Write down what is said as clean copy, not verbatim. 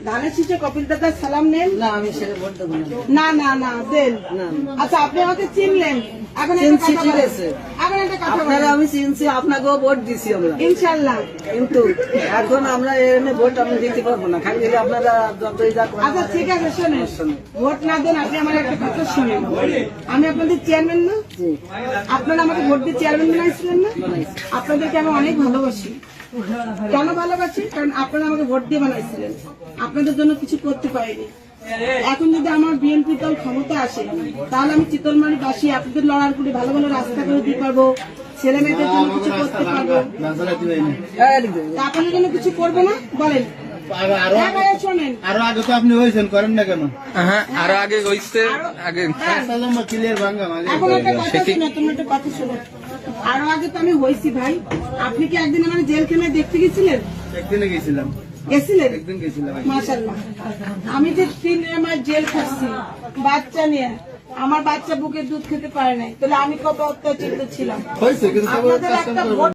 ধানের শীষে কপিল দাদার সালাম নেন। না আমি সেটা ভোট দেবো না না না দেন। আচ্ছা আপনি আমাকে চিনলেন, এখন একটা কথা বলেন। এখন একটা কথা আপনারা আমি চিনছি, আপনাকেও ভোট দিছি আমরা ইনশাল্লাহ। কিন্তু এখন আমরা এখানে ভোট আমি দিতে পারবো না, খালি দিলে আপনারা যতই যা করেন। আচ্ছা ঠিক আছে শোনেন, ভোট না দেন, আপনি আমার একটা কথা শুনেন। আমি আপনাদের চেয়ারম্যান না, আপনারা আমাকে ভোট দিয়ে চেয়ারম্যান বানাইছিলেন না? আপনাদেরকে আমি অনেক ভালোবাসি। কেন ভালোবাসি? কারণ আপনারা আমাকে ভোট দিয়ে বানাইছিলেন, আপনাদের জন্য কিছু করতে পারিনি। এখন যদি আমার বিএনপি দল ক্ষমতা আসে, তাহলে আমি চিতলমারি বাসী আপনাদের লড়ার করে ভালো ভালো রাস্তা করে দিতে পারবো, ছেলে মেয়েদের জন্য কিছু করতে পারবো। আপনাদের জন্য কিছু করবো না বলেন? আরো আগে তো আপনি হয়েছেন, করেন না কেন? আরো আগে হইছে, আগে ক্লিয়ার ভাঙ্গা এখন একটা কথা শুনে, তোমরা একটা কথা শোনো। আরো আগে তো আমি হয়েছি ভাই। আপনি কি একদিন আমার জেলখানায় দেখতে গেছিলেন? একদিনে গেছিলাম, গেছিলেন? একদিন গেছিলাম। মাশাআল্লাহ। আমি যে 3 মাস জেল খাচ্ছি বাচ্চা নিয়ে, আমার বাচ্চা বুকে দুধ খেতে পারে নাই, তাহলে আমি কত অত্যাচারিত ছিলাম। হয়েছে কিন্তু আপনাদের একটা ভোট